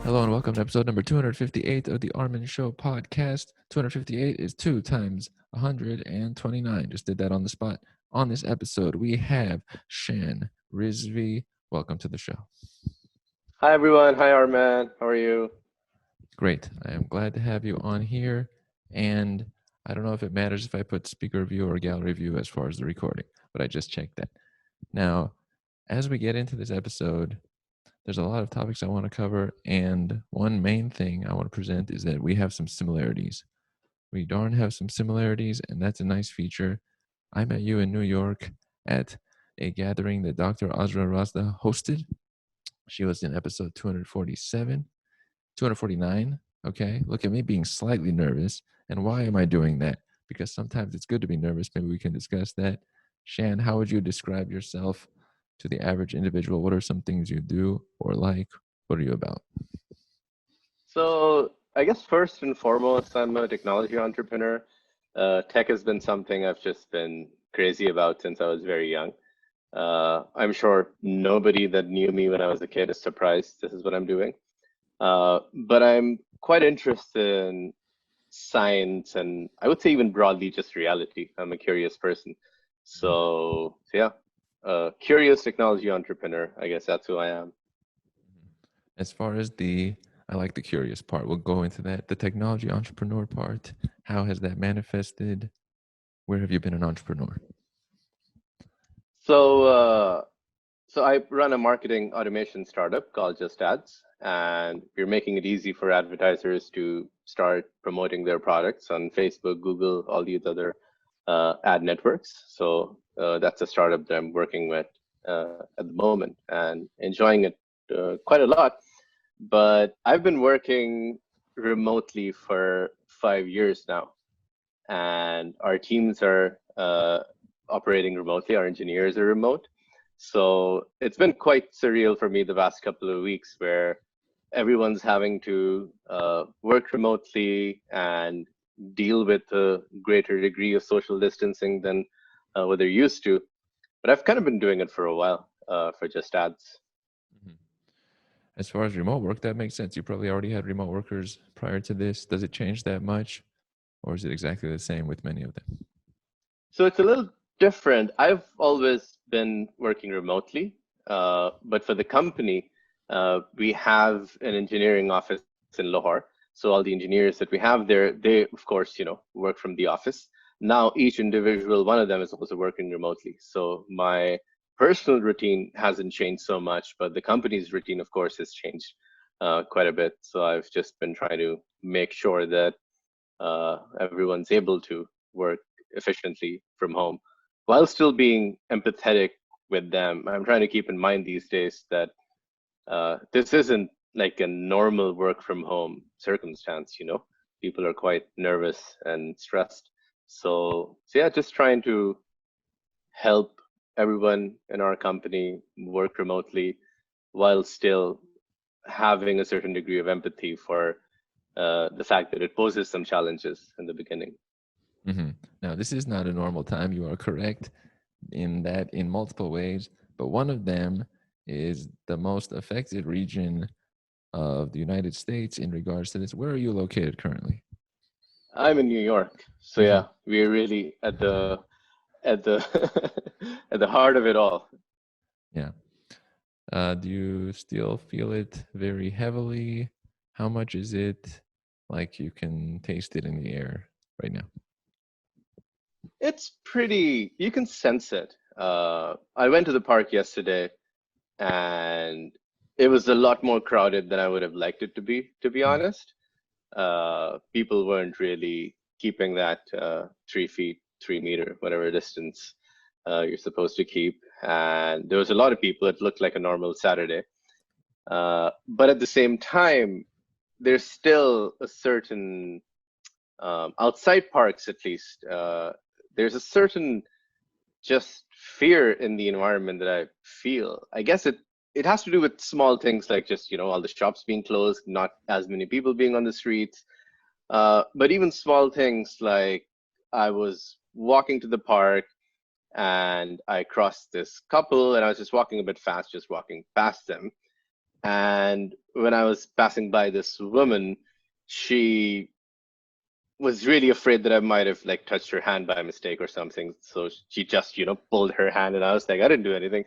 Hello and welcome to episode number 258 of the Armin Show podcast. 258 is 2 times 129. Just did that on the spot. On this episode, we have Shan Rizvi. Welcome to the show. Hi everyone. Hi Arman. How are you? Great. I am glad to have you on here. And I don't know if it matters if I put speaker view or gallery view as far as the recording, but I just checked that. Now, as we get into this episode, there's a lot of topics I want to cover, and one main thing I want to present is that we have some similarities. We darn have some similarities, and that's a nice feature. I met you in New York at a gathering that Dr. Azra Raza hosted. She was in episode 249. Okay, look at me being slightly nervous. And why am I doing that? Because sometimes it's good to be nervous. Maybe we can discuss that. Shan, how would you describe yourself to the average individual? What are some things you do or like? What are you about? So I guess first and foremost, I'm a technology entrepreneur. Tech has been something I've just been crazy about since I was very young. I'm sure nobody that knew me when I was a kid is surprised this is what I'm doing. But I'm quite interested in science and I would say even broadly just reality. I'm a curious person. So yeah, curious technology entrepreneur. I guess that's who I am. As far as I like the curious part. We'll go into that. The technology entrepreneur part, how has that manifested? Where have you been an entrepreneur? So, so I run a marketing automation startup called Just Ads, and we're making it easy for advertisers to start promoting their products on Facebook, Google, all these other ad networks. So that's a startup that I'm working with at the moment and enjoying it quite a lot. But I've been working remotely for 5 years now, and our teams are operating remotely. Our engineers are remote. So it's been quite surreal for me the past couple of weeks where everyone's having to work remotely and deal with a greater degree of social distancing than what they're used to. But I've kind of been doing it for a while for Just Ads. Mhm. As far as remote work, that makes sense. You probably already had remote workers prior to this. Does it change that much, or is it exactly the same with many of them? So it's a little different. I've always been working remotely, but for the company, we have an engineering office in Lahore. So all the engineers that we have there, they of course, work from the office. Now each individual one of them is also working remotely. So my personal routine hasn't changed so much, but the company's routine, of course, has changed quite a bit. So I've just been trying to make sure that everyone's able to work efficiently from home while still being empathetic with them. I'm trying to keep in mind these days that this isn't like a normal work from home circumstance. People are quite nervous and stressed. So yeah, just trying to help everyone in our company work remotely while still having a certain degree of empathy for the fact that it poses some challenges in the beginning. Hmm. Now, this is not a normal time. You are correct in that in multiple ways, but one of them is the most affected region of the United States in regards to this. Where are you located currently? I'm in New York, so Hmm. yeah, we're really at the at the heart of it all. Yeah. Do you still feel it very heavily? How much is it like you can taste it in the air right now? It's pretty, you can sense it. I went to the park yesterday, and it was a lot more crowded than I would have liked it to be Mm. honest. People weren't really keeping that 3 feet, 3 meter, whatever distance you're supposed to keep. And there was a lot of people. It looked like a normal Saturday. But at the same time, there's still a certain, outside parks at least, there's a certain just fear in the environment that I feel. I guess it has to do with small things like just all the shops being closed, not as many people being on the streets. But even small things like I was walking to the park and I crossed this couple and I was just walking a bit fast, just walking past them. And when I was passing by this woman, she was really afraid that I might have like touched her hand by mistake or something. So she just, pulled her hand, and I was like, I didn't do anything.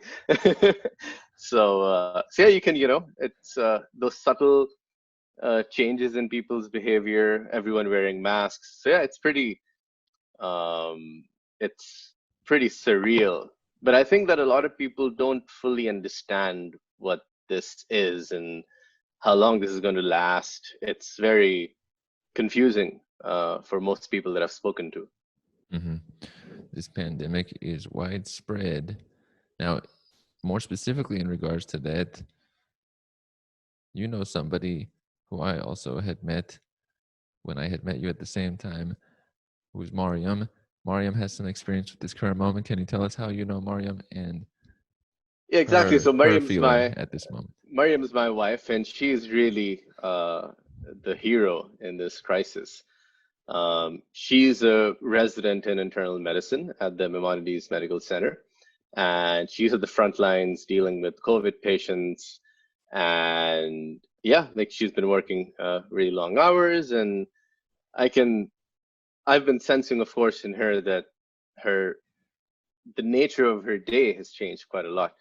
So yeah, you can, it's those subtle changes in people's behavior. Everyone wearing masks. So yeah, um, it's pretty surreal. But I think that a lot of people don't fully understand what this is and how long this is going to last. It's very confusing for most people that I've spoken to. Hmm. This pandemic is widespread. Now, more specifically in regards to that, you know somebody who I also had met when I had met you at the same time, who's Maryam. Maryam has some experience with this current moment. Can you tell us how you know Maryam and Yeah, exactly. So her feeling at this moment? Maryam's my wife, and she's really the hero in this crisis. She's a resident in internal medicine at the Maimonides Medical Center, and she's at the front lines dealing with COVID patients. And yeah, like she's been working really long hours, and I can I've been sensing, of course, in her that her the nature of her day has changed quite a lot.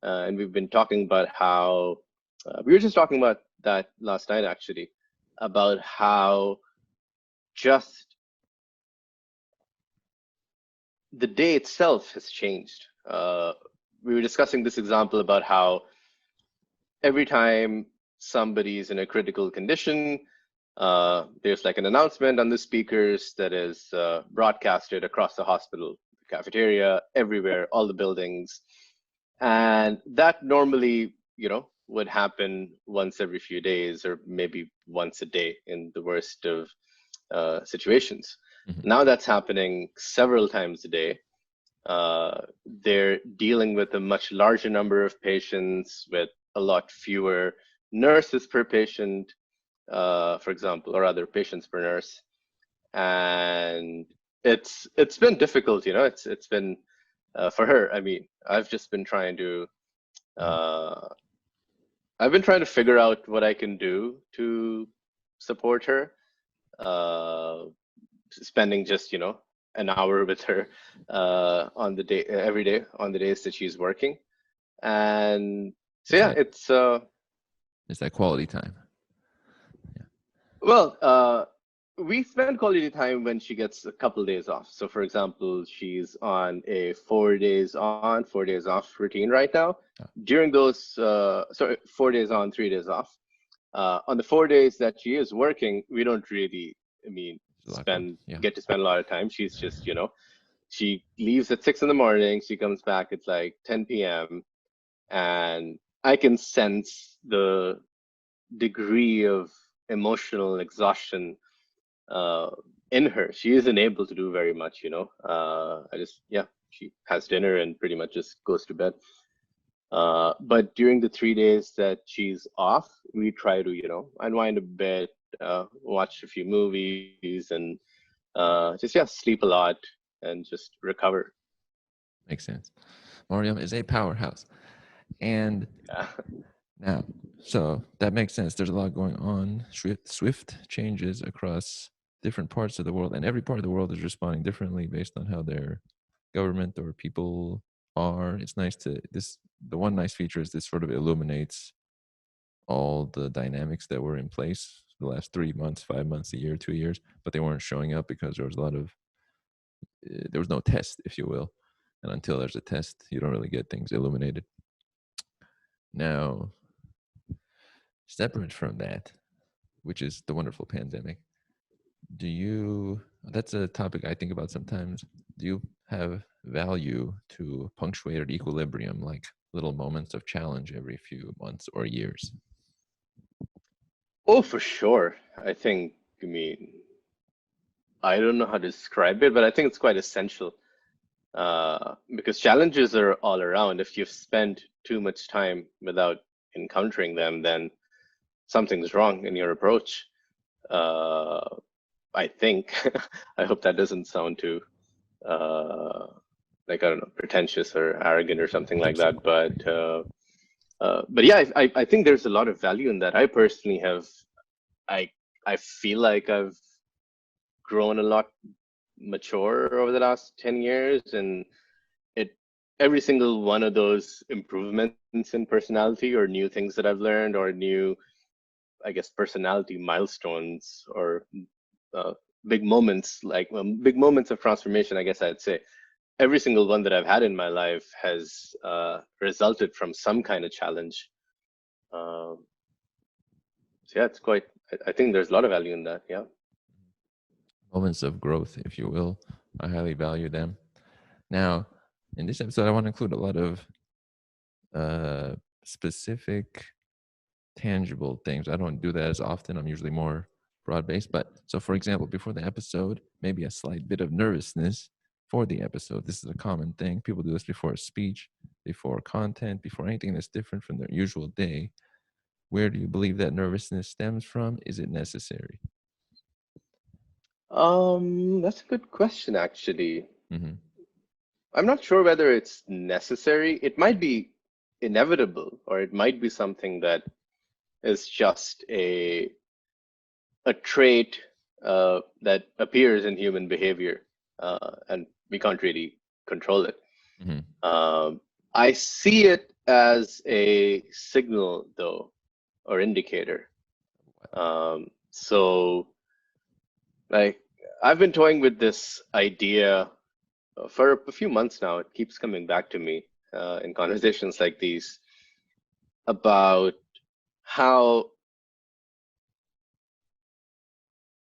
And we've been talking about how we were just talking about that last night, actually, about how just the day itself has changed. We were discussing this example about how every time somebody's in a critical condition, there's like an announcement on the speakers that is broadcasted across the hospital, the cafeteria, everywhere, all the buildings. And that normally, would happen once every few days or maybe once a day in the worst of situations. Hmm. Now that's happening several times a day. They're dealing with a much larger number of patients with a lot fewer nurses per patient, for example, or other patients per nurse. And it's been difficult, it's been for her. I mean, Hmm. uh, I've been trying to figure out what I can do to support her. Uh, Spending just an hour with her on the day every day on the days that she's working, and so It's yeah, that it's that quality time. Yeah. well, we spend quality time when she gets a couple days off. So for example, she's on a 4 days on, 4 days off routine right now. Oh, During those sorry, 4 days on, 3 days off. On the 4 days that she is working, we don't really, I mean, there's a lot going. spend Yeah, get to spend a lot of time. She's just, she leaves at 6 in the morning. She comes back at like 10 p.m. And I can sense the degree of emotional exhaustion uh, in her. She isn't able to do very much. Yeah, she has dinner and pretty much just goes to bed. But during the 3 days that she's off, we try to, unwind a bit, watch a few movies, and just, yeah, sleep a lot and just recover. makes sense. Maryam is a powerhouse. And Yeah. now, so that makes sense. There's a lot going on. Swift changes across different parts of the world, and every part of the world is responding differently based on how their government or people are. It's nice to this. The one nice feature is this sort of illuminates all the dynamics that were in place the last 3 months, 5 months, a year, 2 years, but they weren't showing up because there was a lot of there was no test, if you will, and until there's a test, you don't really get things illuminated. Now, separate from that, which is the wonderful pandemic, do you? That's a topic I think about sometimes. Do you have value to punctuated equilibrium, like little moments of challenge every few months or years? Oh, for sure. I mean, I don't know how to describe it, but I think it's quite essential because challenges are all around. If you've spent too much time without encountering them, then something's wrong in your approach. Uh, I think. I hope that doesn't sound too like, I don't know, pretentious or arrogant or something I like think so. that. But But yeah, I think there's a lot of value in that. I personally have, I I feel like I've grown a lot mature over the last 10 years, and it every single one of those improvements in personality or new things that I've learned or new, I guess, personality milestones or uh, big moments, like big moments of transformation, I guess I'd say. Every single one that I've had in my life has resulted from some kind of challenge. Um, so yeah, it's quite. I think there's a lot of value in that. Yeah. Moments of growth, if you will. I highly value them. Now, in this episode, I want to include a lot of specific, tangible things. I don't do that as often. I'm usually more broad based. But so, for example, before the episode, maybe a slight bit of nervousness for the episode. This is a common thing. People do this before a speech, before content, before anything that's different from their usual day. Where do you believe that nervousness stems from? Is it necessary? That's a good question, actually. Mm-hmm. I'm not sure whether it's necessary. It might be inevitable, or it might be something that is just a trait that appears in human behavior, and we can't really control it. Mm-hmm. I see it as a signal, though, or indicator. So, like, I've been toying with this idea for a few months now. It keeps coming back to me in conversations like these about how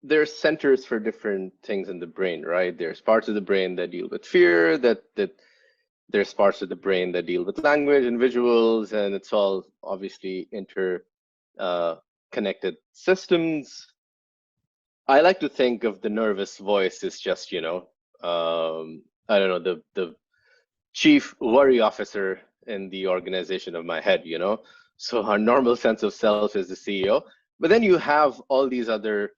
there's centers for different things in the brain, right? There's parts of the brain that deal with fear, that there's parts of the brain that deal with language and visuals, and it's all obviously inter connected systems. I like to think of the nervous voice as just, I don't know, the chief worry officer in the organization of my head, you know? So our normal sense of self is the CEO, but then you have all these other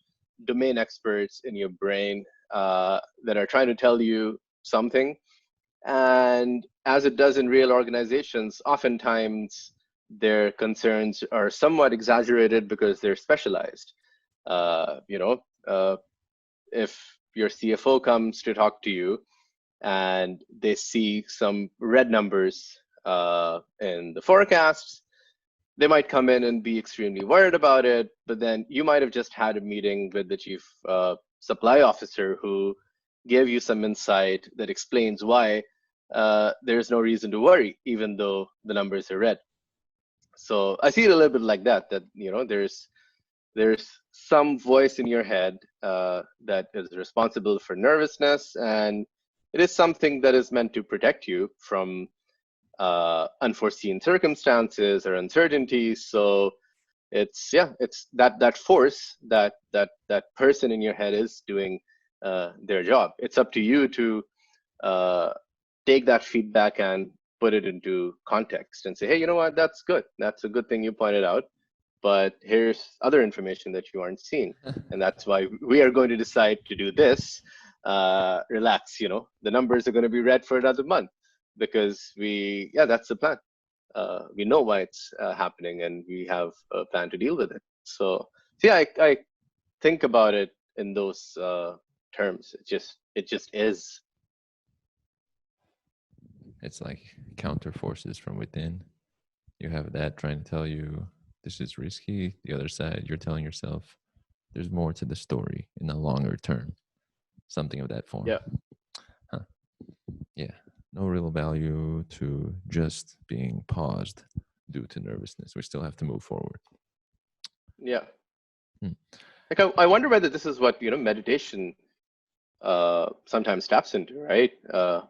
domain experts in your brain that are trying to tell you something. And as it does in real organizations, oftentimes their concerns are somewhat exaggerated because they're specialized. Uh, you know, uh, if your CFO comes to talk to you and they see some red numbers in the forecasts, they might come in and be extremely worried about it. But then you might have just had a meeting with the chief supply officer who gave you some insight that explains why there's no reason to worry, even though the numbers are red. So I see it a little bit like that. That there's some voice in your head that is responsible for nervousness, and it is something that is meant to protect you from unforeseen circumstances or uncertainties. So it's that force, that person in your head is doing their job. It's up to you to uh, take that feedback and put it into context and say, hey, you know what, that's good, that's a good thing you pointed out, but here's other information that you aren't seeing, and that's why we are going to decide to do this. Relax, the numbers are going to be red for another month because that's the plan. We know why it's happening, and we have a plan to deal with it. So I think about it in those terms. It just is. It's like counter forces from within. You have that trying to tell you this is risky. The other side, you're telling yourself there's more to the story in the longer term. Something of that form. Yeah, Huh. Yeah. No real value to just being paused due to nervousness. We still have to move forward. yeah. Hmm. Like I wonder whether this is what meditation sometimes taps into, right?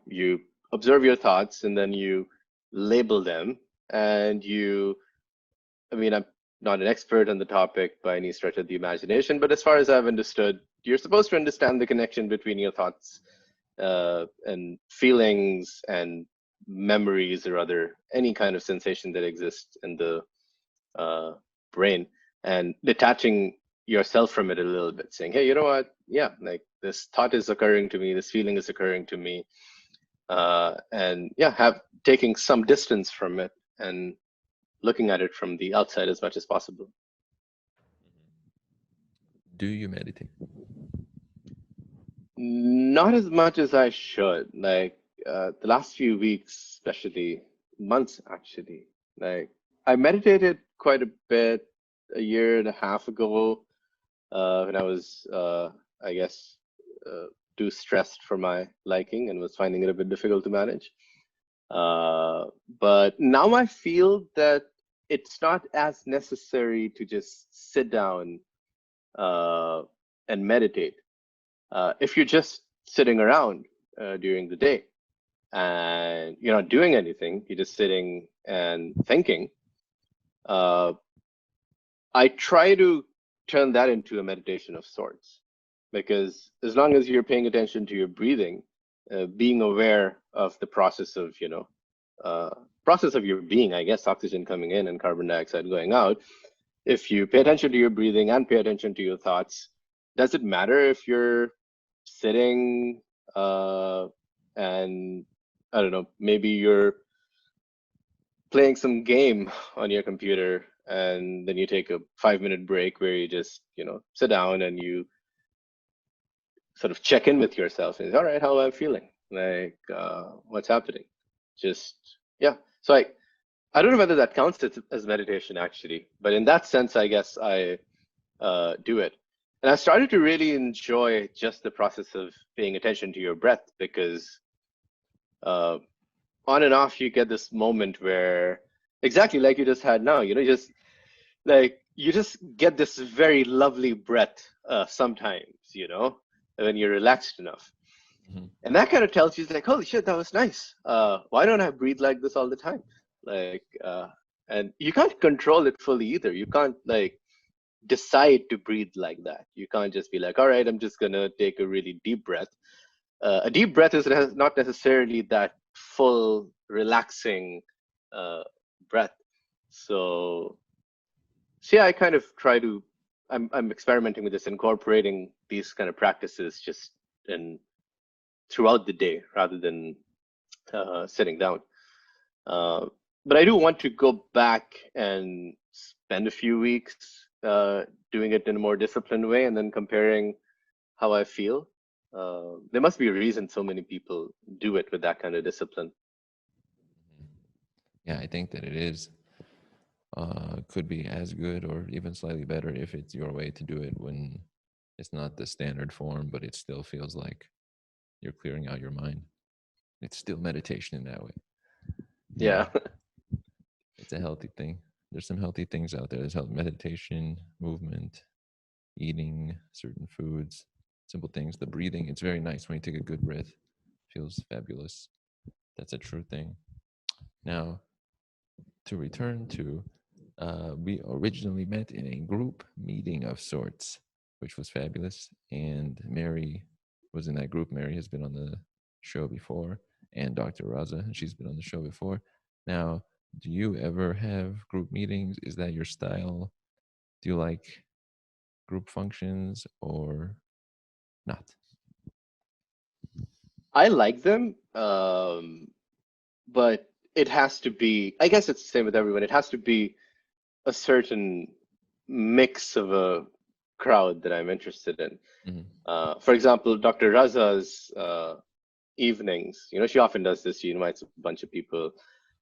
You observe your thoughts and then you label them, and I mean, I'm not an expert on the topic by any stretch of the imagination, but as far as I've understood, you're supposed to understand the connection between your thoughts and feelings and memories or any kind of sensation that exists in the uh, brain, and detaching yourself from it a little bit, saying, hey, you know what? Yeah, like this thought is occurring to me, this feeling is occurring to me, and have taking some distance from it and looking at it from the outside as much as possible. Do you meditate? Not as much as I should. Like the last few weeks, especially months, actually. Like I meditated quite a bit a year and a half ago when I was, I guess, uh, too stressed for my liking and was finding it a bit difficult to manage. Uh, but now I feel that it's not as necessary to just sit down uh, and meditate. If you're just sitting around during the day and you're not doing anything, you're just sitting and thinking, uh, I try to turn that into a meditation of sorts. Because as long as you're paying attention to your breathing, being aware of the process of, uh, process of your being, I guess, oxygen coming in and carbon dioxide going out, if you pay attention to your breathing and pay attention to your thoughts, does it matter if you're sitting and I don't know, maybe you're playing some game on your computer and then you take a 5 minute break where you just, sit down and you sort of check in with yourself and say, all right, how am I feeling? Like, what's happening? Just, yeah. So I don't know whether that counts as meditation actually, but in that sense, I guess I do it. And I started to really enjoy just the process of paying attention to your breath because uh, on and off you get this moment where exactly like you just had now, just like you just get this very lovely breath sometimes, when you're relaxed enough. Mhm. And that kind of tells you like, holy shit, that was nice. Why don't I breathe like this all the time? Like, and you can't control it fully either. You can't like decide to breathe like that. You can't just be like, all right, I'm just gonna take a really deep breath. A deep breath is not necessarily that full, relaxing uh, breath. So, so yeah, I kind of try to. I'm experimenting with this, incorporating these kind of practices just in throughout the day rather than sitting down. Uh, but I do want to go back and spend a few weeks doing it in a more disciplined way and then comparing how I feel. There must be a reason so many people do it with that kind of discipline. Yeah, I think that it is. Could be as good or even slightly better if it's your way to do it when it's not the standard form, but it still feels like you're clearing out your mind. It's still meditation in that way. Yeah, Yeah. it's a healthy thing. There's some healthy things out there. There's health meditation, movement, eating certain foods, simple things. The breathing, it's very nice when you take a good breath. Feels fabulous. That's a true thing. Now, to return to, we originally met in a group meeting of sorts, which was fabulous. And Mary was in that group. Mary has been on the show before, and Dr. Raza, she's been on the show before. Now, do you ever have group meetings? Is that your style? Do you like group functions or not? I like them, but it has to be, I guess it's the same with everyone. It has to be a certain mix of a crowd that I'm interested in. Mm-hmm. For example, Dr. Raza's evenings, she often does this. She invites a bunch of people.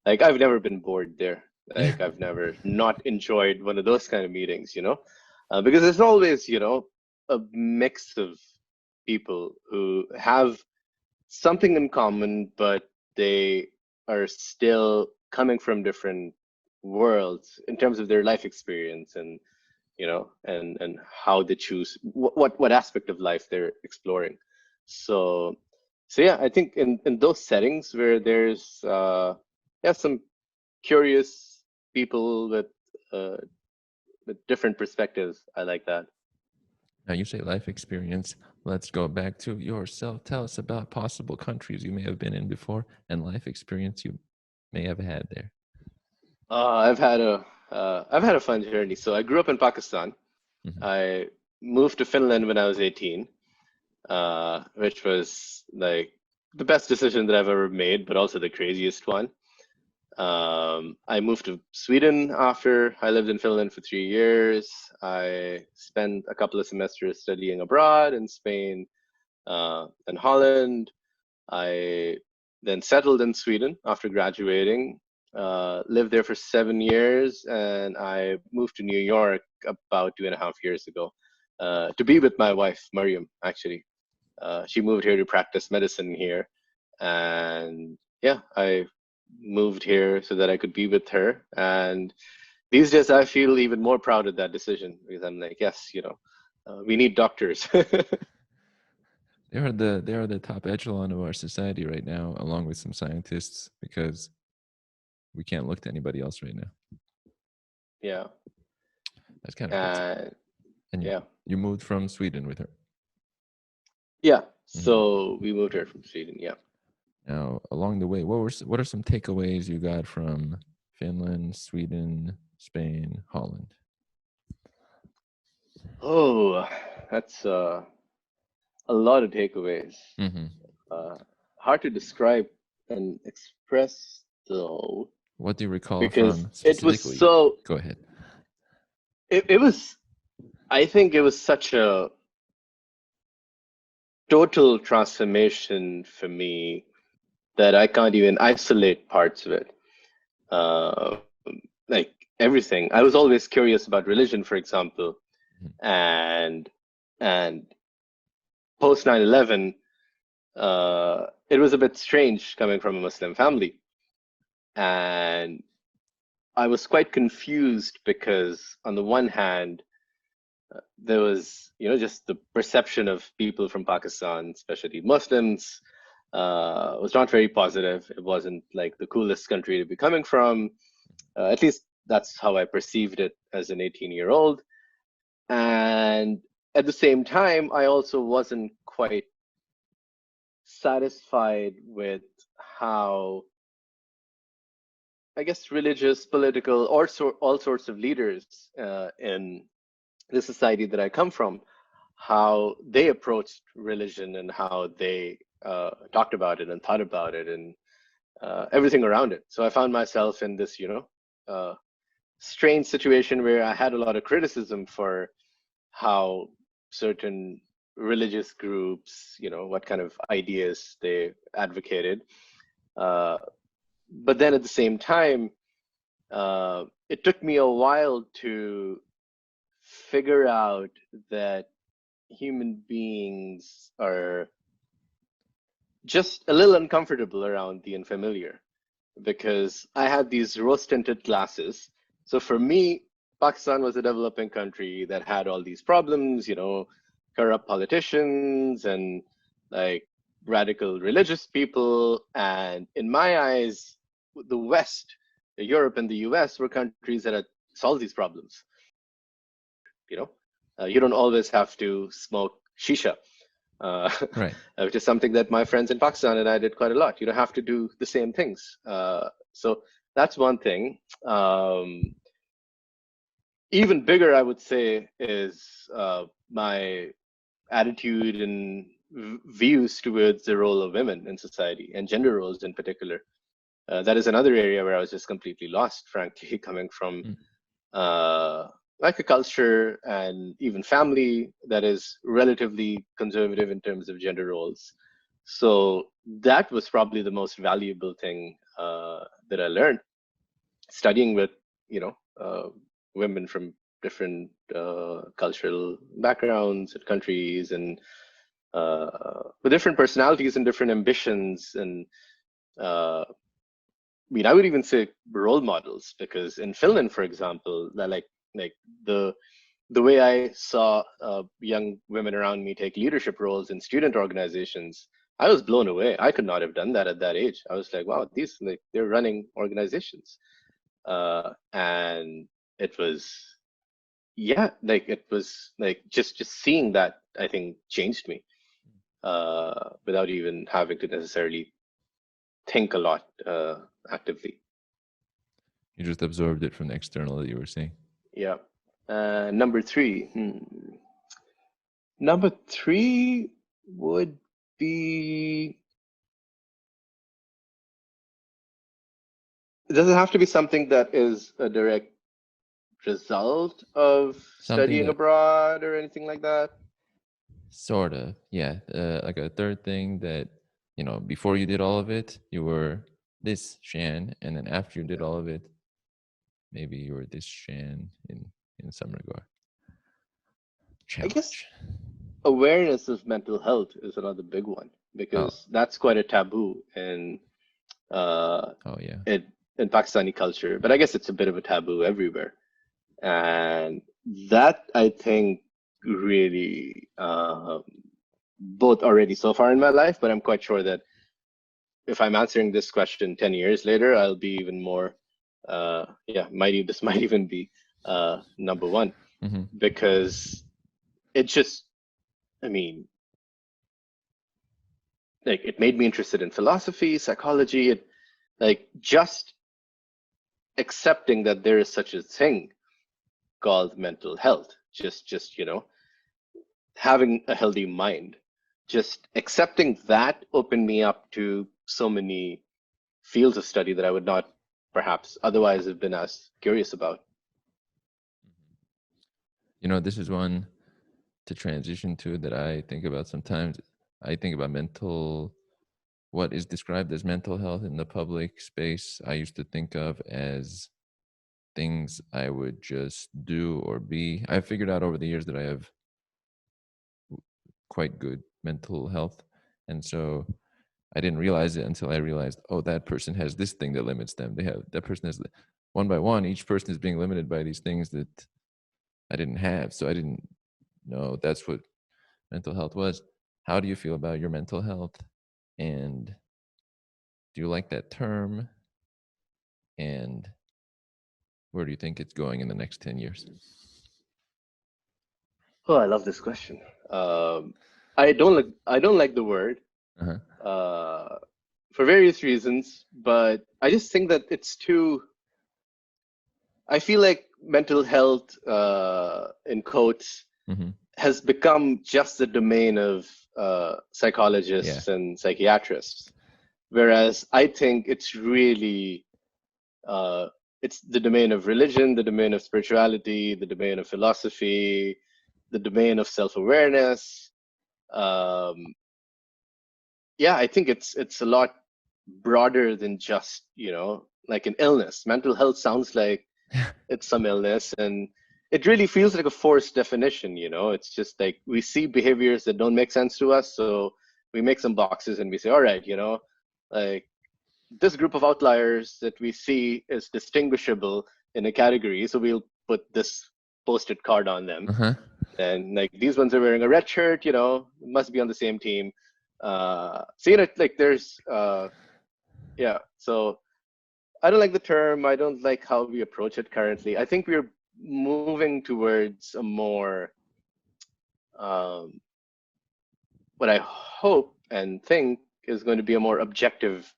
Like, I've never been bored there. Like, I've never not enjoyed one of those kind of meetings, because there's always, a mix of people who have something in common, but they are still coming from different worlds in terms of their life experience and and how they choose what aspect of life they're exploring. So yeah, I think in those settings where there's yeah, some curious people uh, with different perspectives, I like that. Now, you say life experience. Let's go back to yourself. Tell us about possible countries you may have been in before and life experience you may have had there. I've had a fun journey. So I grew up in Pakistan. Hmm. I moved to Finland when I was 18, which was like the best decision that I've ever made, but also the craziest one. I moved to Sweden after I lived in Finland for 3 years. I spent a couple of semesters studying abroad in Spain and Holland. I then settled in Sweden after graduating, lived there for 7 years, and I moved to New York about 2.5 years ago to be with my wife, Maryam, actually. She moved here to practice medicine here. And yeah, I moved here so that I could be with her. And these days I feel even more proud of that decision because I'm like, yes, we need doctors. They are the top echelon of our society right now, along with some scientists, because we can't look to anybody else right now. Yeah. That's kind of crazy. And And yeah. you moved from Sweden with her. Yeah. Mhm. So we moved here from Sweden. Yeah. Now, along the way, what are some takeaways you got from Finland, Sweden, Spain, Holland? Oh, that's a lot of takeaways. Hmm. Uh, Hard to describe and express though, What do you recall because from it was specifically? so, Go ahead. it was, I think it was such a total transformation for me that I can't even isolate parts of it. Uh, like everything. I was always curious about religion, for example, Mhm. and post 9/11, it was a bit strange coming from a Muslim family, and I was quite confused because on the one hand, there was, just the perception of people from Pakistan, especially Muslims, was not very positive. It wasn't like the coolest country to be coming from. At least that's how I perceived it as an 18-year-old. And at the same time, I also wasn't quite satisfied with how, I guess, religious, political, or all sorts of leaders in the society that I come from, how they approached religion and how they talked about it and thought about it and everything around it. So I found myself in this, uh, strange situation where I had a lot of criticism for how certain religious groups, what kind of ideas they advocated. Uh, but then at the same time, it took me a while to figure out that human beings are just a little uncomfortable around the unfamiliar because I had these rose tinted glasses. So for me, Pakistan was a developing country that had all these problems, corrupt politicians and like radical religious people. And in my eyes, the West, Europe and the US were countries that had solved these problems. You know, you don't always have to smoke shisha, uh, Right. which is something that my friends in Pakistan and I did quite a lot. You don't have to do the same things. So that's one thing. Even bigger, I would say, is my attitude and views towards the role of women in society and gender roles in particular. That is another area where I was just completely lost, frankly, coming from Mm. uh, like a culture and even family that is relatively conservative in terms of gender roles. So that was probably the most valuable thing that I learned studying with, you know, uh, women from different cultural backgrounds and countries and with different personalities and different ambitions and I would even say role models because in Finland, for example, like the the way I saw young women around me take leadership roles in student organizations, I was blown away. I could not have done that at that age. I was like, wow, these like they're running organizations, and it was yeah, like it was like just seeing that I think changed me without even having to necessarily think a lot actively. You just absorbed it from the external that you were saying. Yeah. Number three. Number three would be Does it have to be something that is a direct result of Something studying that abroad or anything like that? sort of, yeah, like a third thing that, before you did all of it, you were this Shan, and then after you did all of it, maybe you were this Shan in some regard. I guess Challenge. awareness of mental health is another big one Oh, because that's quite a taboo uh, oh yeah. in in Pakistani culture. But I guess it's a bit of a taboo everywhere, and that I think really both already so far in my life. But I'm quite sure that if I'm answering this question 10 years later, I'll be even more. Yeah, this might even be number one Hmm. because it just, I mean, like it made me interested in philosophy, psychology. It like just accepting that there is such a thing called mental health. Just having a healthy mind. Just accepting that opened me up to so many fields of study that I would not perhaps otherwise have been as curious about. This is one to transition to that I think about sometimes. I think about what is described as mental health in the public space. I used to think of as things I would just do or be. I figured out over the years that I have quite good mental health. And so I didn't realize it until I realized, oh, that person has this thing that limits them. That person has one by one, each person is being limited by these things that I didn't have. So I didn't know that's what mental health was. How do you feel about your mental health? And do you like that term? And where do you think it's going in the next 10 years? Oh, I love this question. I don't like the word Uh-huh. uh, for various reasons, but I just think that it's too. I feel like mental health, in quotes, Hmm. has become just the domain of Yeah. psychologists and psychiatrists, whereas I think it's really it's the domain of religion, the domain of spirituality, the domain of philosophy, the domain of self-awareness. Um, yeah, I think it's a lot broader than just like an illness. Mental health sounds like it's some illness, and it really feels like a forced definition. It's just like we see behaviors that don't make sense to us, so we make some boxes and we say, all right, like this group of outliers that we see is distinguishable in a category, so we'll put this posted card on them. Uh-huh. And like these ones are wearing a red shirt, must be on the same team. So like there's yeah. So I don't like the term. I don't like how we approach it currently. I think we're moving towards a more um, what I hope and think is going to be a more objective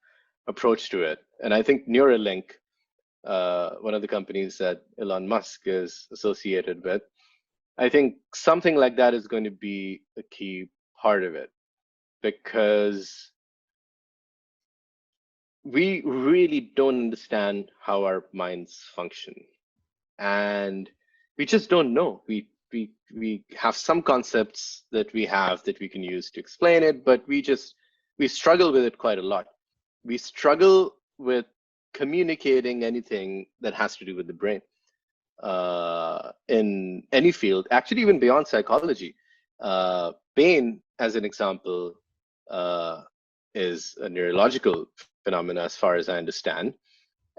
approach to it. And I think Neuralink, one of the companies that Elon Musk is associated with, I think something like that is going to be a key part of it because we really don't understand how our minds function, and we just don't know. We have some concepts that we have that we can use to explain it, but we struggle with it quite a lot. We struggle with communicating anything that has to do with the brain in any field, actually, even beyond psychology. Pain, as an example, uh, is a neurological phenomenon, as far as I understand.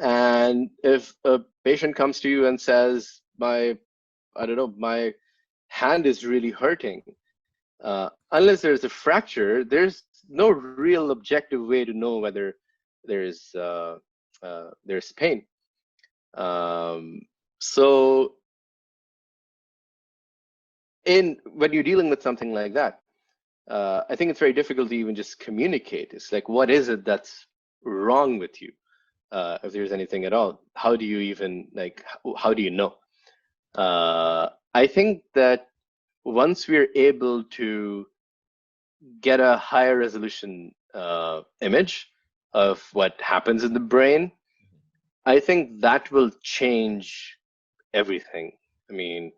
And if a patient comes to you and says, I don't know, my hand is really hurting, unless there's a fracture, there's no real objective way to know whether there's there's pain. Um, so in when you're dealing with something like that, I think it's very difficult to even just communicate. It's like, what is it that's wrong with you? If there's anything at all, how do you even like? How do you know? I think that once we're able to get a higher resolution image of what happens in the brain, I think that will change everything. I mean,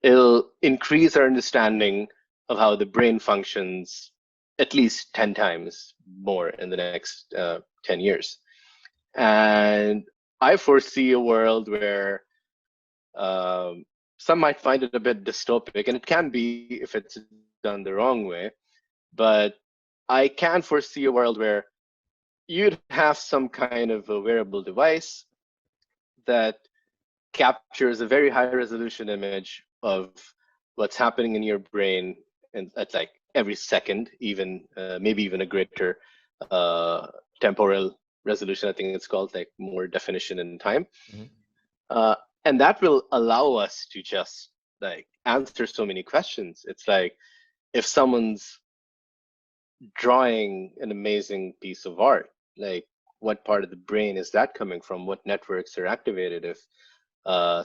it'll increase our understanding of how the brain functions at least 10 times more in the next 10 years. And I foresee a world where um, some might find it a bit dystopic, and it can be if it's done the wrong way. But I can foresee a world where you'd have some kind of a wearable device that captures a very high resolution image of what's happening in your brain and at like every second, even maybe even a greater uh, temporal resolution. I think it's called, like more definition in time. Mhm. uh, and that will allow us to just like answer so many questions. It's like if someone's drawing an amazing piece of art, like what part of the brain is that coming from, what networks are activated. If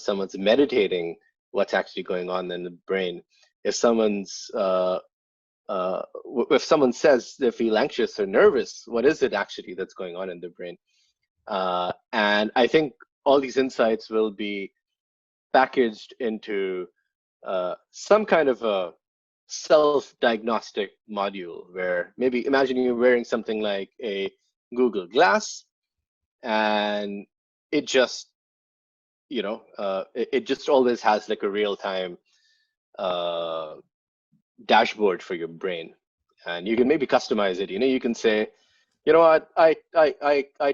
someone's meditating, what's actually going on in the brain. If someone's if someone says they feel anxious or nervous, what is it actually that's going on in the brain? And I think all these insights will be packaged into some kind of a self-diagnostic module, where maybe imagine you're wearing something like a Google Glass, and it just it just always has like a real-time uh, dashboard for your brain, and you can maybe customize it. You can say, you know what, I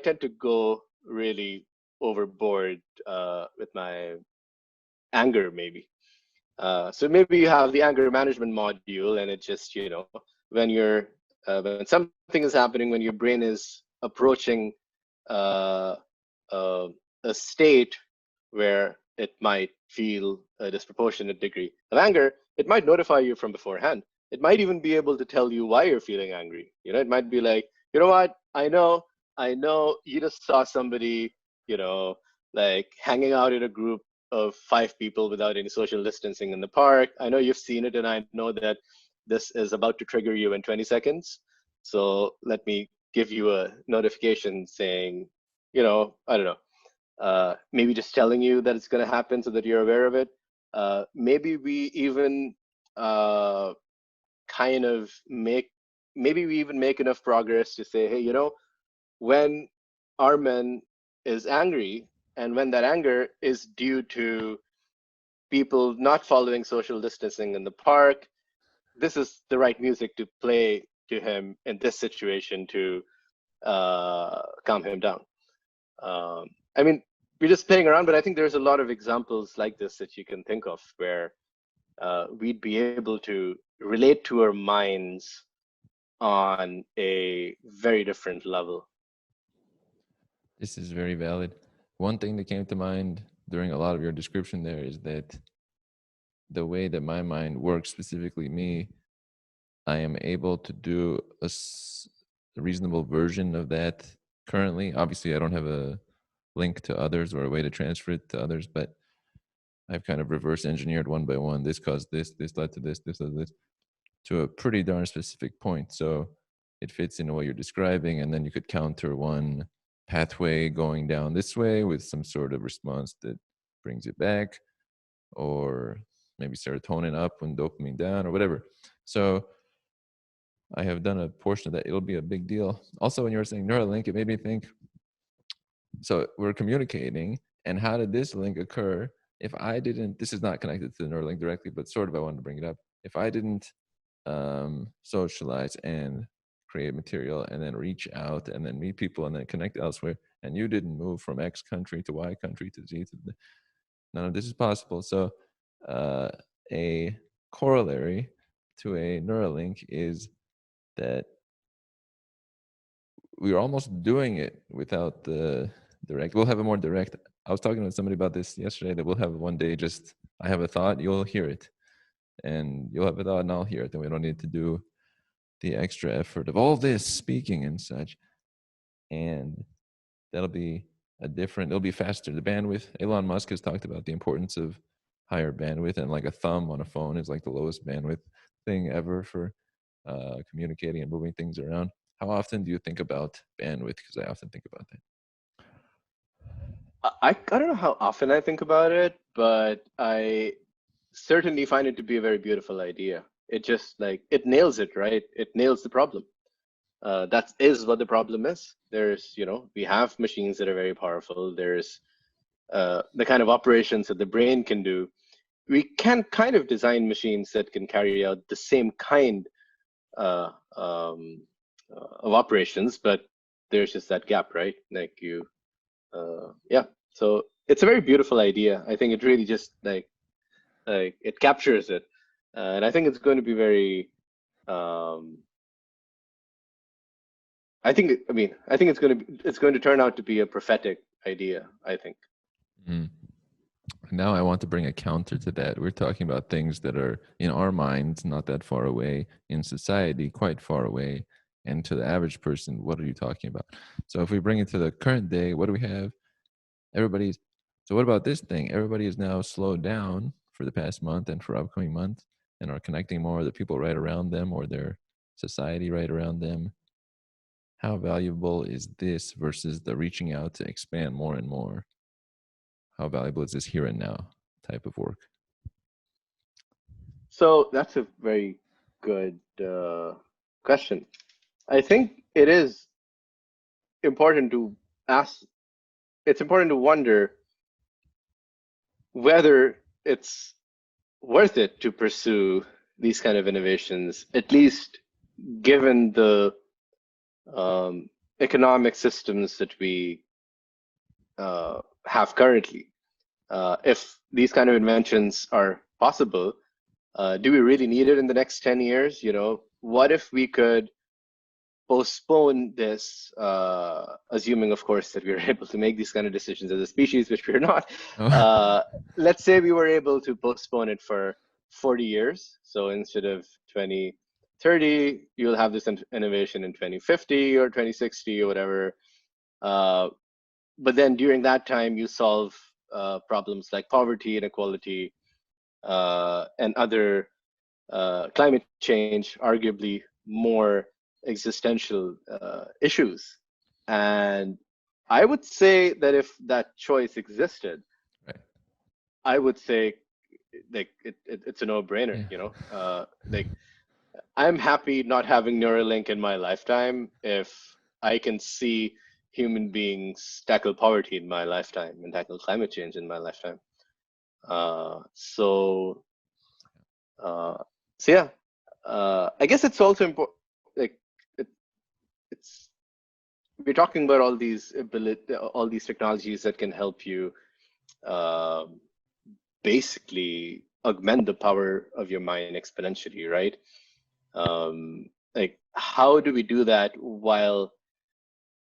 tend to go really overboard with my anger, maybe. So maybe you have the anger management module, and it just, when you're when something is happening, when your brain is approaching uh, uh, a state where it might feel a disproportionate degree of anger, it might notify you from beforehand. It might even be able to tell you why you're feeling angry. It might be like, you know what, I know you just saw somebody, like hanging out in a group of 5 people without any social distancing in the park. I know you've seen it, and I know that this is about to trigger you in 20 seconds. So let me give you a notification saying, I don't know, maybe just telling you that it's going to happen so that you're aware of it. Maybe we even uh, kind of make, maybe we even make enough progress to say, hey, when Armen is angry, and when that anger is due to people not following social distancing in the park, this is the right music to play to him in this situation to calm him down. I mean, we're just playing around, but I think there's a lot of examples like this that you can think of where we'd be able to relate to our minds on a very different level. This is very valid. One thing that came to mind during a lot of your description there is that the way that my mind works, specifically me, I am able to do a reasonable version of that currently. Obviously, I don't have a link to others or a way to transfer it to others, but I've kind of reverse engineered one by one. This caused this led to this led to this, to a pretty darn specific point. So it fits into what you're describing, and then you could counter one pathway going down this way with some sort of response that brings it back, or maybe serotonin up when dopamine down, or whatever. So I have done a portion of that. It'll be a big deal. Also, when you were saying Neuralink, it made me think, so we're communicating, and how did this link occur? If I didn't, this is not connected to the Neuralink directly, but sort of I wanted to bring it up. If I didn't socialize and create material and then reach out and then meet people and then connect elsewhere, and you didn't move from X country to Y country to Z to the, none of this is possible. So uh, a corollary to a Neuralink is that we're almost doing it without the direct. We'll have a more direct. I was talking with somebody about this yesterday, that we'll have one day just, I have a thought, you'll hear it, and you'll have a thought and I'll hear it, and we don't need to do the extra effort of all this speaking and such. And that'll be a different, it'll be faster. The bandwidth, Elon Musk has talked about the importance of higher bandwidth, and like a thumb on a phone is like the lowest bandwidth thing ever for communicating and moving things around. How often do you think about bandwidth? Because I often think about that. I don't know how often I think about it, but I certainly find it to be a very beautiful idea. It just like it nails it, right? It nails the problem. That is what the problem is. There's, we have machines that are very powerful. There's the kind of operations that the brain can do. We can kind of design machines that can carry out the same kind uh, um, of operations, but there's just that gap, right? Yeah. So it's a very beautiful idea. I think it really just like it captures it, and I think it's going to be very. Um, I think it's going to turn out to be a prophetic idea. I think. Mm. Now I want to bring a counter to that. We're talking about things that are in our minds not that far away, in society quite far away, and to the average person, what are you talking about? So if we bring it to the current day, what do we have? Everybody's so what about this thing? Everybody is now slowed down for the past month and for upcoming months and are connecting more with the people right around them or their society right around them. How valuable is this versus the reaching out to expand more and more? How valuable is this here and now type of work? So that's a very good question. I think it is important to ask. It's important to wonder whether it's worth it to pursue these kind of innovations, at least given the economic systems that we have currently. If these kind of inventions are possible, do we really need it in the next 10 years? What if we could postpone this, assuming, of course, that we are able to make these kind of decisions as a species, which we're not. Oh, Uh, let's say we were able to postpone it for 40 years. So instead of 2030, you'll have this innovation in 2050 or 2060 or whatever. Uh, but then during that time, you solve problems like poverty, inequality, and other climate change, arguably more existential issues. And I would say that if that choice existed, right. I would say like it's a no-brainer. Yeah. Like I'm happy not having Neuralink in my lifetime if I can see human beings tackle poverty in my lifetime and tackle climate change in my lifetime. Uh, so uh, so yeah, I guess it's also important. Like it, it's we're talking about all these technologies that can help you uh, basically augment the power of your mind exponentially, right? Like how do we do that while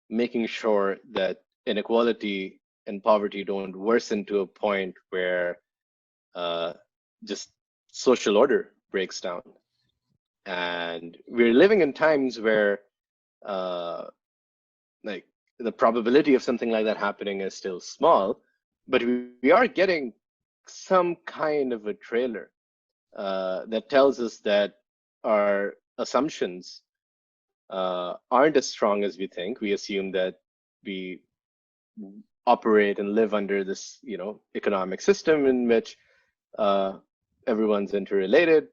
making sure that inequality and poverty don't worsen to a point where uh, just social order breaks down? And we're living in times where uh, like the probability of something like that happening is still small, but we are getting some kind of a trailer that tells us that our assumptions aren't as strong as we think. We assume that we operate and live under this, economic system in which uh, everyone's interrelated.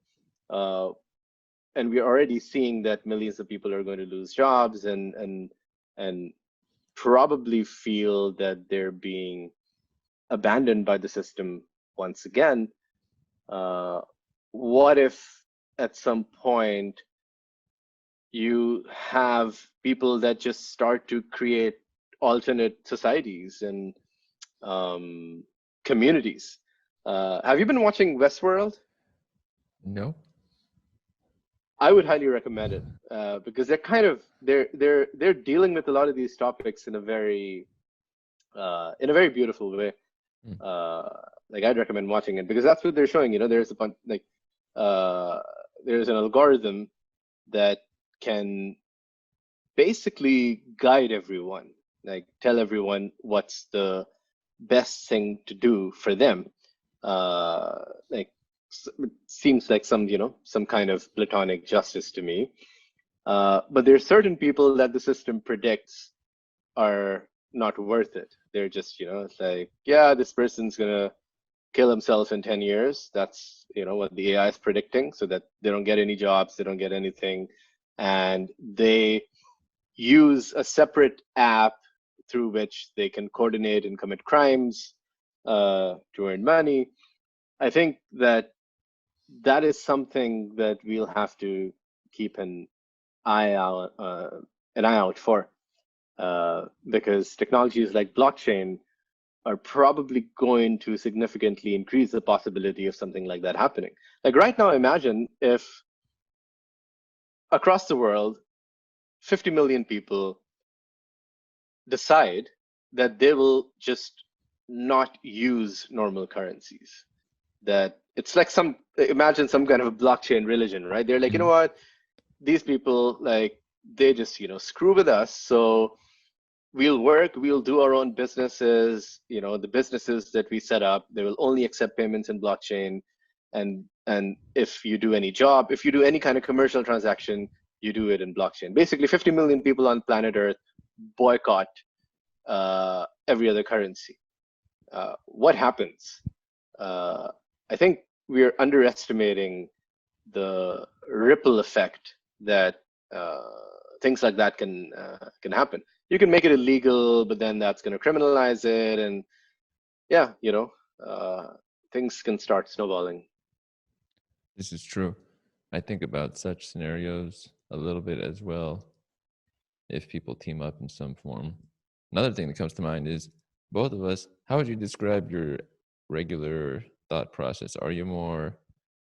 Uh, and we're already seeing that millions of people are going to lose jobs and probably feel that they're being abandoned by the system once again. Uh, what if at some point you have people that just start to create alternate societies and um, communities? Have you been watching Westworld? No. I would highly recommend it because they're dealing with a lot of these topics in a very beautiful way. Mm. Uh, like I'd recommend watching it because that's what they're showing. There's a bunch uh, there's an algorithm that can basically guide everyone, like tell everyone what's the best thing to do for them. Uh, like it seems like some kind of platonic justice to me. But there's certain people that the system predicts are not worth it. They're just, it's like, yeah, this person's gonna kill himself in 10 years. That's, what the AI is predicting, so that they don't get any jobs, they don't get anything. And they use a separate app through which they can coordinate and commit crimes to earn money. I think that that is something that we'll have to keep eye out an eye out for, because technologies like blockchain are probably going to significantly increase the possibility of something like that happening. Like right now, imagine if across the world, 50 million people decide that they will just not use normal currencies. That it's like imagine some kind of a blockchain religion, right? They're like, you know Mhm. what? These people, like, they just, screw with us. So we'll work, we'll do our own businesses. The businesses that we set up, they will only accept payments in blockchain. And if you do any job, if you do any kind of commercial transaction, you do it in blockchain. Basically, 50 million people on planet Earth boycott every other currency. What happens? Uh, I think we're underestimating the ripple effect that uh, things like that can happen. You can make it illegal, but then that's going to criminalize it, and yeah, uh, things can start snowballing. This is true. I think about such scenarios a little bit as well if people team up in some form. Another thing that comes to mind is both of us, how would you describe your regular thought process? Are you more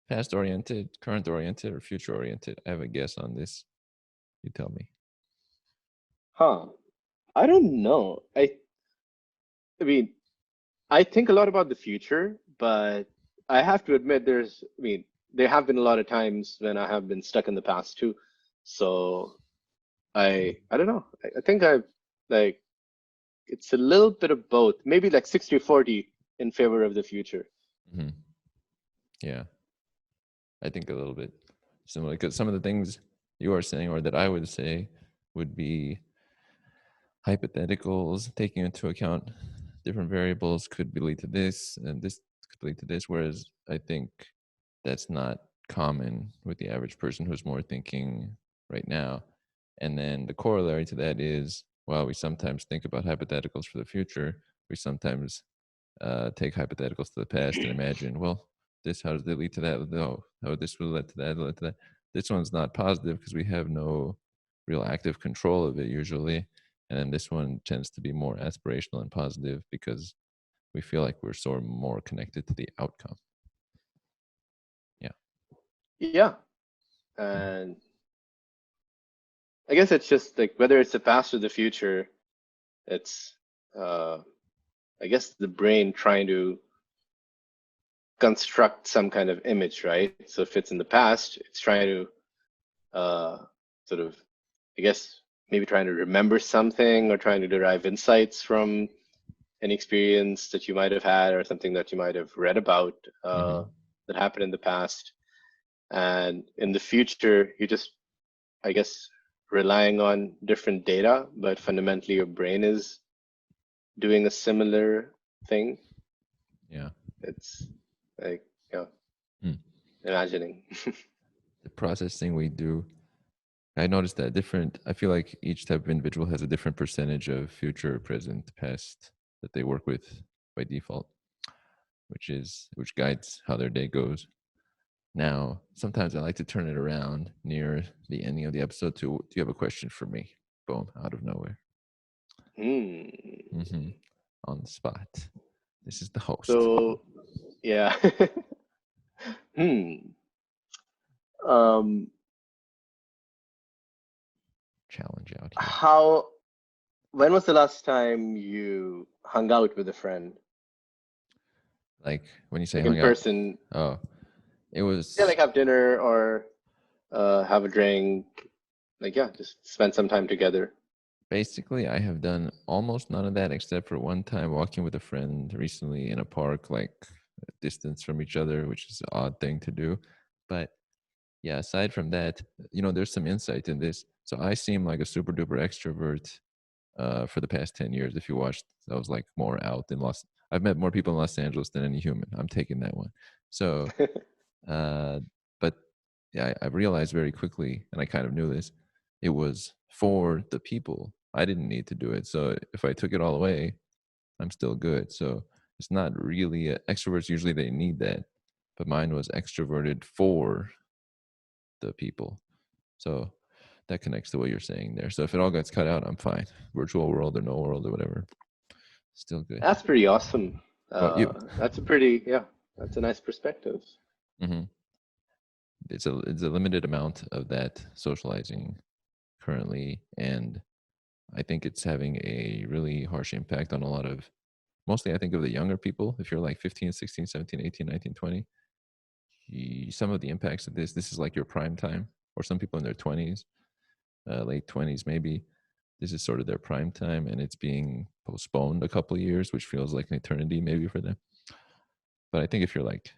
past oriented, current oriented, or future oriented? I have a guess on this. You tell me. Huh? I don't know. I mean, I think a lot about the future, but I have to admit there have been a lot of times when I have been stuck in the past too. So I don't know. I think like it's a little bit of both. Maybe like 60-40 in favor of the future. Hmm. Yeah, I think a little bit similar because some of the things you are saying or that I would say would be hypotheticals, taking into account different variables could lead to this, and this could lead to this. Whereas I think that's not common with the average person who's more thinking right now. And then the corollary to that is while we sometimes think about hypotheticals for the future, we sometimes take hypotheticals to the past and imagine, well, this, how does it lead to that? No, how this will lead to that, lead to that. This one's not positive because we have no real active control of it usually. And then this one tends to be more aspirational and positive because we feel like we're sort of more connected to the outcome. Yeah. Yeah, Mhm. and I guess it's just like whether it's the past or the future, it's uh, I guess the brain trying to construct some kind of image, right? So if it's in the past, it's trying to sort of, I guess, maybe trying to remember something or trying to derive insights from an experience that you might have had or something that you might have read about Mm-hmm. that happened in the past. And in the future, you just, I guess, relying on different data, but fundamentally your brain is doing a similar thing. Yeah. It's like, yeah, Mm. imagining. The processing we do, I noticed that different. I feel like each type of individual has a different percentage of future, present, past that they work with by default, which guides how their day goes. Now, sometimes I like to turn it around near the ending of the episode to, do you have a question for me? Boom, out of nowhere. Hmm. Hmm. On the spot. This is the host. So, yeah. Hmm. Um, Challenge out here. how, when was the last time you hung out with a friend? Like when you say Like in hung out, person? oh, it Yeah, was like have dinner or have a drink. Like, yeah, just spend some time together. basically I have done almost none of that except for one time walking with a friend recently in a park, like a distance from each other, which is an odd thing to do. But yeah, aside from that, there's some insight in this. So I seem like a super duper extrovert for the past 10 years. If you watched, I was like more out in Los. I've met more people in Los Angeles than any human. I'm taking that one. So, uh, but yeah, I realized very quickly, and I kind of knew this, it was for the people. I didn't need to do it. So if I took it all away, I'm still good. So it's not really extroverts. Usually they need that, but mine was extroverted for the people. So that connects to what you're saying there. So if it all gets cut out, I'm fine. Virtual world or no world or whatever, still good. That's pretty awesome. Well, you, That's a pretty, yeah, that's a nice perspective. hmm it's a limited amount of that socializing currently, and I think it's having a really harsh impact on a lot of. Mostly, I think of the younger people. If you're like 15, 16, 17, 18, 19, 20, some of the impacts of this is like your prime time, or some people in their 20s, late 20s maybe. This is sort of their prime time, and it's being postponed a couple of years, which feels like an eternity maybe for them. But I think if you're like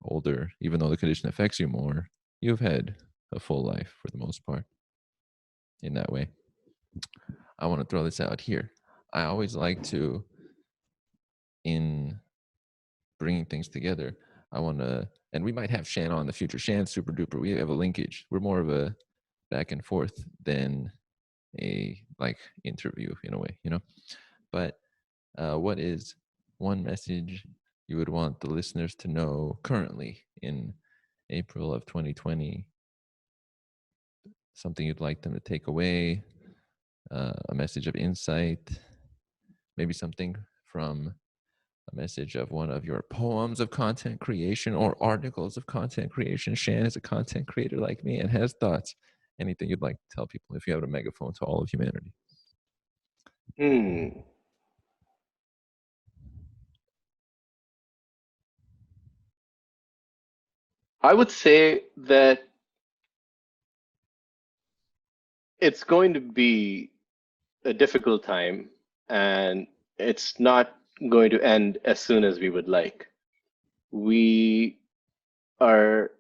older, even though the condition affects you more, you've had a full life for the most part in that way. I want to throw this out here. I always like to, in bringing things together, I want to, and we might have Shan on in the future. Shan's super duper. We have a linkage. We're more of a back and forth than a like interview in a way, you know. But what is one message you would want the listeners to know currently in April of 2020? Something you'd like them to take away, a message of insight, maybe something from a message of one of your poems of content creation or articles of content creation. Shan is a content creator like me and has thoughts. Anything you'd like to tell people if you have a megaphone to all of humanity? Hmm. I would say that it's going to be a difficult time, and it's not going to end as soon as we would like. We are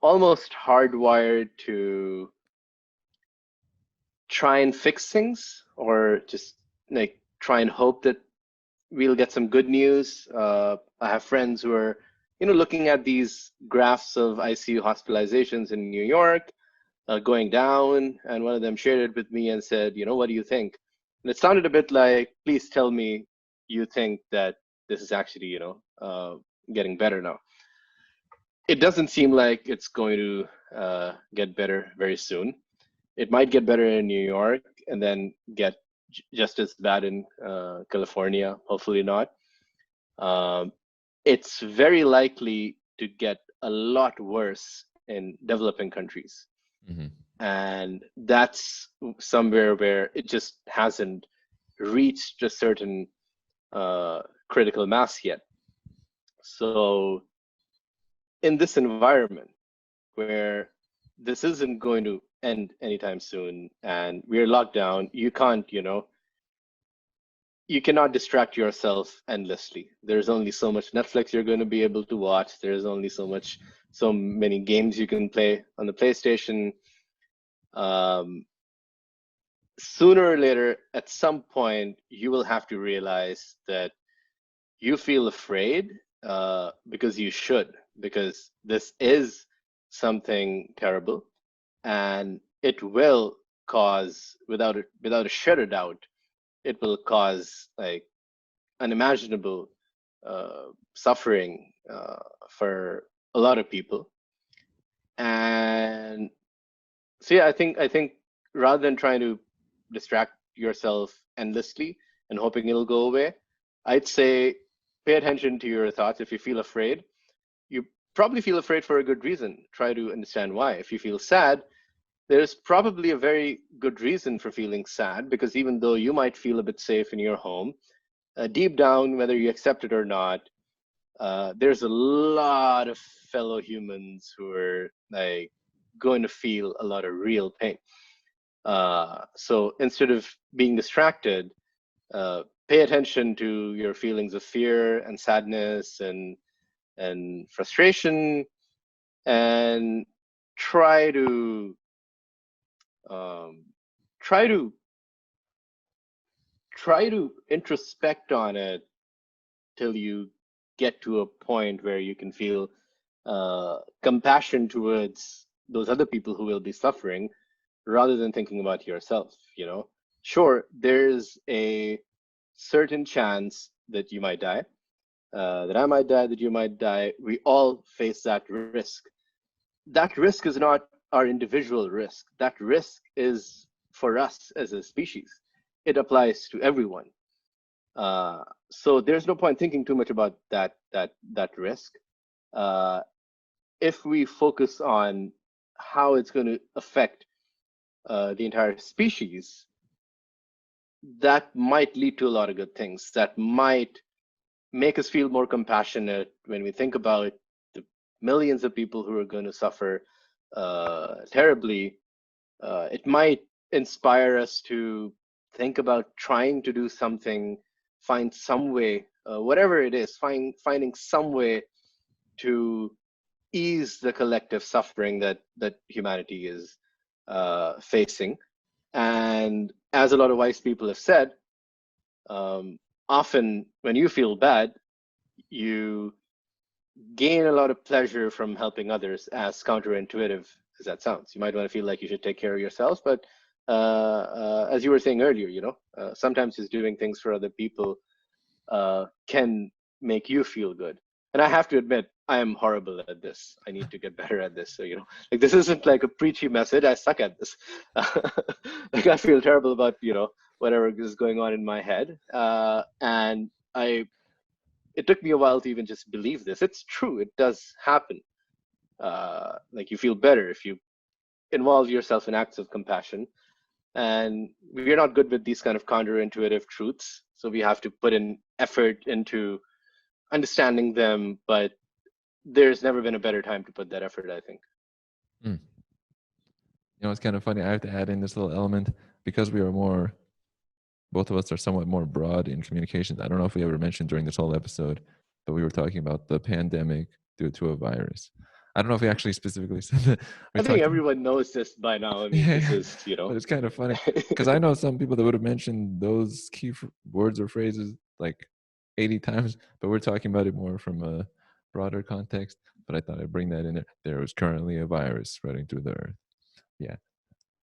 almost hardwired to try and fix things, or just like try and hope that we'll get some good news. I have friends who are, looking at these graphs of ICU hospitalizations in New York going down, and one of them shared it with me and said, what do you think? And it sounded a bit like, please tell me you think that this is actually, getting better now. It doesn't seem like it's going to get better very soon. It might get better in New York and then get just as bad in California. Hopefully not. Um, it's very likely to get a lot worse in developing countries. Mm-hmm. And that's somewhere where it just hasn't reached a certain critical mass yet. So, in this environment where this isn't going to end anytime soon and we're locked down, you cannot distract yourself endlessly. There's only so much Netflix you're going to be able to watch. There's only so many games you can play on the PlayStation. Um, Sooner or later, at some point, you will have to realize that you feel afraid because you should, because this is something terrible, and it will cause, without a shadow of doubt, it will cause like unimaginable suffering for a lot of people. And so yeah, I think rather than trying to distract yourself endlessly and hoping it'll go away, I'd say pay attention to your thoughts. If you feel afraid, you probably feel afraid for a good reason. Try to understand why. If you feel sad, there's probably a very good reason for feeling sad, because even though you might feel a bit safe in your home, deep down, whether you accept it or not, there's a lot of fellow humans who are like going to feel a lot of real pain. So instead of being distracted, pay attention to your feelings of fear and sadness and frustration, and try to um, try to try to introspect on it till you get to a point where you can feel compassion towards those other people who will be suffering, rather than thinking about yourself. Sure, there's a certain chance that you might die, that I might die, that you might die. We all face that risk. That risk is not our individual risk. That risk is for us as a species. It applies to everyone. So there's no point thinking too much about that risk. Uh, if we focus on how it's going to affect the entire species, that might lead to a lot of good things. That might make us feel more compassionate when we think about the millions of people who are going to suffer terribly. It might inspire us to think about trying to do something, find some way, whatever it is, finding some way to ease the collective suffering that humanity is facing. And as a lot of wise people have said, often when you feel bad, you gain a lot of pleasure from helping others, as counterintuitive as that sounds. You might want to feel like you should take care of yourselves, but as you were saying earlier, sometimes just doing things for other people can make you feel good. And I have to admit, I am horrible at this. I need to get better at this. So, like, this isn't like a preachy message. I suck at this. Like, I feel terrible about, whatever is going on in my head. And it took me a while to even just believe this. It's true. It does happen. Like, you feel better if you involve yourself in acts of compassion. And we're not good with these kind of counterintuitive truths. So we have to put in effort into understanding them, but there's never been a better time to put that effort, I think. Mm. It's kind of funny. I have to add in this little element because both of us are somewhat more broad in communications. I don't know if we ever mentioned during this whole episode, but we were talking about the pandemic due to a virus. I don't know if we actually specifically said that. I think everyone knows this by now. I mean, Yeah, this is, but it's kind of funny because I know some people that would have mentioned those key words or phrases like 80 times, but we're talking about it more from a broader context. But I thought I'd bring that in there. There is currently a virus spreading through the earth. Yeah.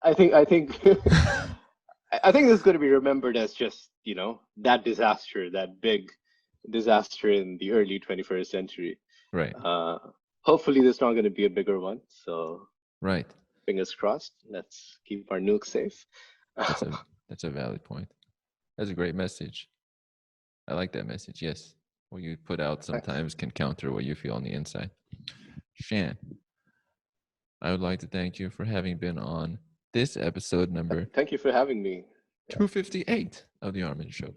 I think I think this is going to be remembered as just, that disaster, that big disaster in the early 21st century. Right. Hopefully there's not going to be a bigger one. So right. Fingers crossed. Let's keep our nukes safe. That's a valid point. That's a great message. I like that message. Yes. What you put out sometimes can counter what you feel on the inside. Shan, I would like to thank you for having been on this episode number Thank you for having me. 258 of the Armin Show.